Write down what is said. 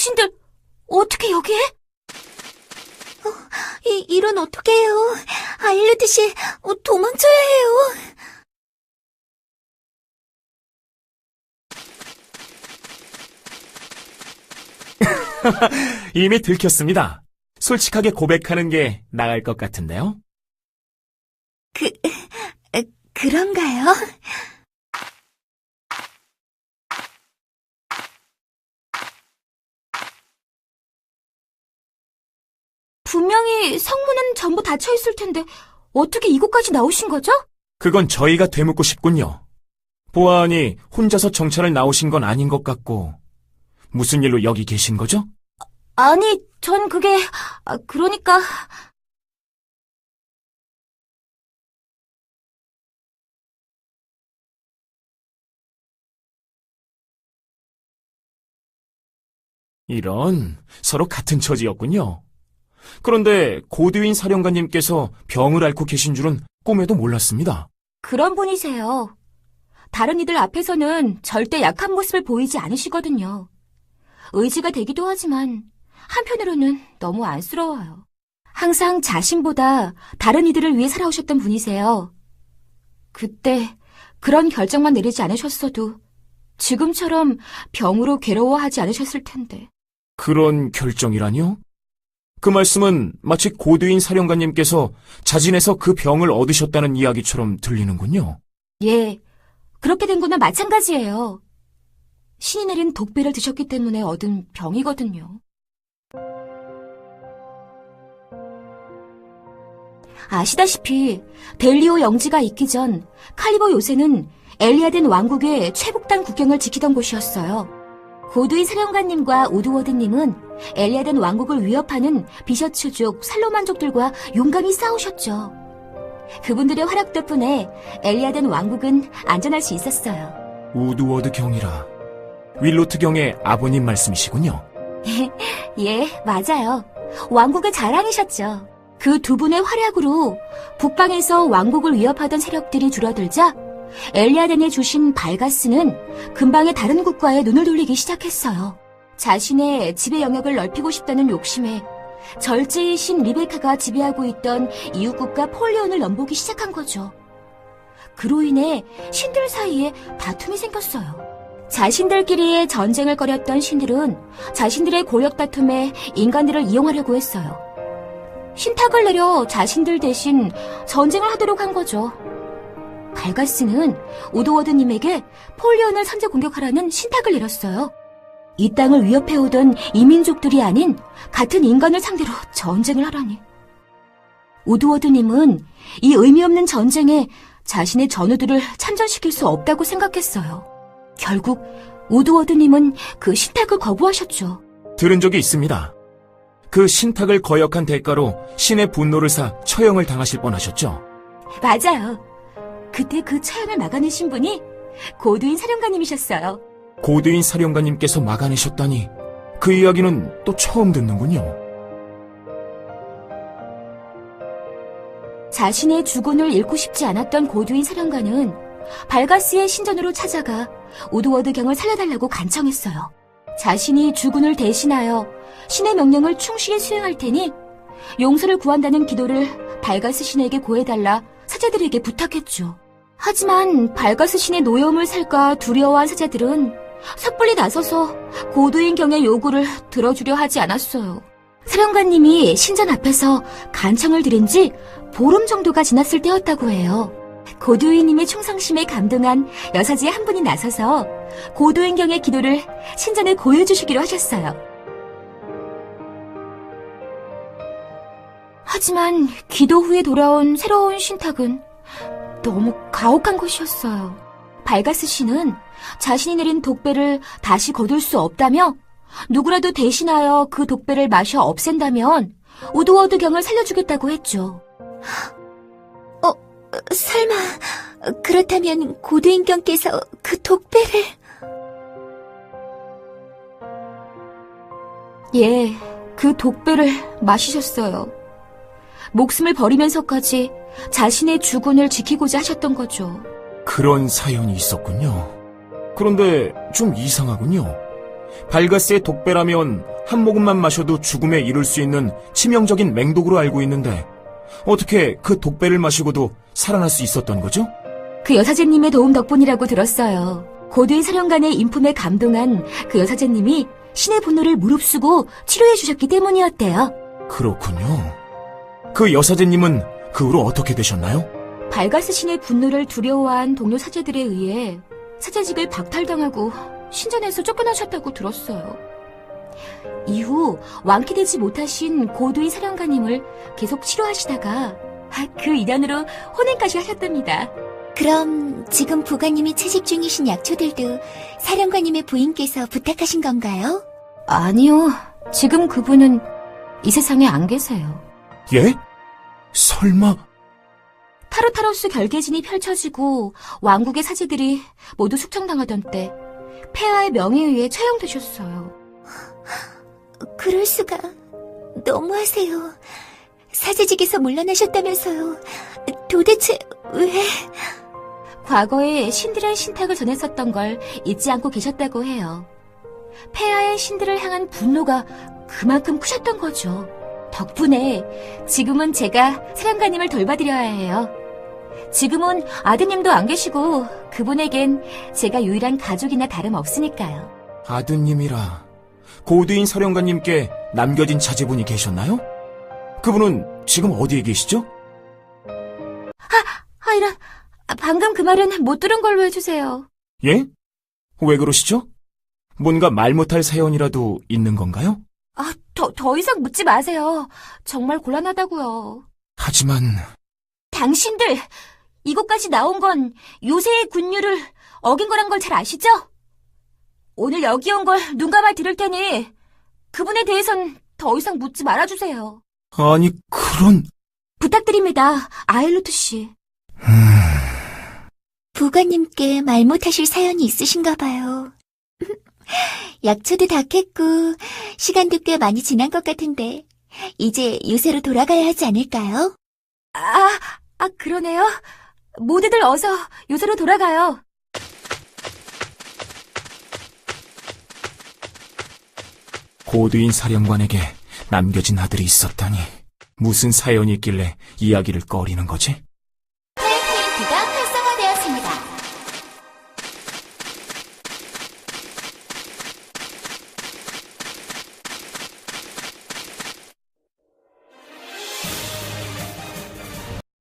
당신들 어떻게 여기에? 이런 어떡해요. 아일레드 씨, 도망쳐야 해요. 이미 들켰습니다. 솔직하게 고백하는 게 나을 것 같은데요? 그런가요? 분명히 성문은 전부 닫혀 있을 텐데 어떻게 이곳까지 나오신 거죠? 그건 저희가 되묻고 싶군요. 보아하니 혼자서 정찰을 나오신 건 아닌 것 같고, 무슨 일로 여기 계신 거죠? 아니, 전 그게... 그러니까... 이런, 서로 같은 처지였군요. 그런데 고드윈 사령관님께서 병을 앓고 계신 줄은 꿈에도 몰랐습니다. 그런 분이세요. 다른 이들 앞에서는 절대 약한 모습을 보이지 않으시거든요. 의지가 되기도 하지만 한편으로는 너무 안쓰러워요. 항상 자신보다 다른 이들을 위해 살아오셨던 분이세요. 그때 그런 결정만 내리지 않으셨어도 지금처럼 병으로 괴로워하지 않으셨을 텐데. 그런 결정이라니요? 그 말씀은 마치 고드윈 사령관님께서 자진해서 그 병을 얻으셨다는 이야기처럼 들리는군요. 예, 그렇게 된 거나 마찬가지예요. 신이 내린 독배를 드셨기 때문에 얻은 병이거든요. 아시다시피 델리오 영지가 있기 전 칼리버 요새는 엘리아덴 왕국의 최북단 국경을 지키던 곳이었어요. 고드윈 사령관님과 우드워드님은 엘리아덴 왕국을 위협하는 비셔츠족, 살로만족들과 용감히 싸우셨죠. 그분들의 활약 덕분에 엘리아덴 왕국은 안전할 수 있었어요. 우드워드 경이라. 윌로트 경의 아버님 말씀이시군요. 예, 맞아요. 왕국의 자랑이셨죠. 그 두 분의 활약으로 북방에서 왕국을 위협하던 세력들이 줄어들자 엘리아덴에 주신 발가스는 근방의 다른 국가에 눈을 돌리기 시작했어요. 자신의 지배 영역을 넓히고 싶다는 욕심에 절제의 신 리베카가 지배하고 있던 이웃국가 폴리온을 넘보기 시작한 거죠. 그로 인해 신들 사이에 다툼이 생겼어요. 자신들끼리의 전쟁을 벌였던 신들은 자신들의 권력 다툼에 인간들을 이용하려고 했어요. 신탁을 내려 자신들 대신 전쟁을 하도록 한 거죠. 발가스는 우드워드님에게 폴리온을 선제 공격하라는 신탁을 내렸어요. 이 땅을 위협해오던 이민족들이 아닌 같은 인간을 상대로 전쟁을 하라니. 우드워드님은 이 의미 없는 전쟁에 자신의 전우들을 참전시킬 수 없다고 생각했어요. 결국 우드워드님은 그 신탁을 거부하셨죠. 들은 적이 있습니다. 그 신탁을 거역한 대가로 신의 분노를 사 처형을 당하실 뻔하셨죠? 맞아요. 그때 그 처형을 막아내신 분이 고드윈 사령관님이셨어요. 고드윈 사령관님께서 막아내셨다니, 그 이야기는 또 처음 듣는군요. 자신의 주군을 잃고 싶지 않았던 고드윈 사령관은 발가스의 신전으로 찾아가 우드워드 경을 살려달라고 간청했어요. 자신이 주군을 대신하여 신의 명령을 충실히 수행할 테니 용서를 구한다는 기도를 발가스 신에게 고해달라 사제들에게 부탁했죠. 하지만 발가스 신의 노여움을 살까 두려워한 사제들은 섣불리 나서서 고드윈 경의 요구를 들어주려 하지 않았어요. 사령관님이 신전 앞에서 간청을 드린 지 보름 정도가 지났을 때였다고 해요. 고드윈님의 충성심에 감동한 여사제 한 분이 나서서 고드윈 경의 기도를 신전에 고해주시기로 하셨어요. 하지만 기도 후에 돌아온 새로운 신탁은 너무 가혹한 것이었어요. 발가스 씨는 자신이 내린 독배를 다시 거둘 수 없다며 누구라도 대신하여 그 독배를 마셔 없앤다면 우드워드 경을 살려주겠다고 했죠. 설마 그렇다면 고드윈 경께서 그 독배를... 예, 그 독배를 마시셨어요. 목숨을 버리면서까지 자신의 주군을 지키고자 하셨던 거죠. 그런 사연이 있었군요. 그런데 좀 이상하군요. 발가스의 독배라면 한 모금만 마셔도 죽음에 이를 수 있는 치명적인 맹독으로 알고 있는데 어떻게 그 독배를 마시고도 살아날 수 있었던 거죠? 그 여사제님의 도움 덕분이라고 들었어요. 고두인 사령관의 인품에 감동한 그 여사제님이 신의 분노를 무릅쓰고 치료해 주셨기 때문이었대요. 그렇군요. 그 여사제님은 그 후로 어떻게 되셨나요? 발가스 신의 분노를 두려워한 동료 사제들에 의해 사제직을 박탈당하고 신전에서 쫓겨나셨다고 들었어요. 이후 완쾌되지 못하신 고두인 사령관님을 계속 치료하시다가 그 인연으로 혼인까지 하셨답니다. 그럼 지금 부관님이 채식 중이신 약초들도 사령관님의 부인께서 부탁하신 건가요? 아니요. 지금 그분은 이 세상에 안 계세요. 예? 설마... 타르타로스 결계진이 펼쳐지고 왕국의 사제들이 모두 숙청당하던 때 폐하의 명에 의해 처형되셨어요. 그럴 수가. 너무하세요. 사제직에서 물러나셨다면서요. 도대체 왜... 과거에 신들의 신탁을 전했었던 걸 잊지 않고 계셨다고 해요. 폐하의 신들을 향한 분노가 그만큼 크셨던 거죠. 덕분에 지금은 제가 사령관님을 돌봐드려야 해요. 지금은 아드님도 안 계시고 그분에겐 제가 유일한 가족이나 다름없으니까요. 아드님이라 고두인 사령관님께 남겨진 자제분이 계셨나요? 그분은 지금 어디에 계시죠? 이런, 방금 그 말은 못 들은 걸로 해주세요. 예? 왜 그러시죠? 뭔가 말 못할 사연이라도 있는 건가요? 더 이상 묻지 마세요. 정말 곤란하다고요. 하지만... 당신들, 이곳까지 나온 건 요새의 군율을 어긴 거란 걸 잘 아시죠? 오늘 여기 온 걸 눈 감아 들을 테니 그분에 대해선 더 이상 묻지 말아주세요. 아니, 그런... 부탁드립니다, 아일루트 씨. 부관님께 말 못하실 사연이 있으신가 봐요. 약초도 다 캤고 시간도 꽤 많이 지난 것 같은데 이제 요새로 돌아가야 하지 않을까요? 그러네요. 모두들 어서 요새로 돌아가요. 고두인 사령관에게 남겨진 아들이 있었다니 무슨 사연이 있길래 이야기를 꺼리는 거지?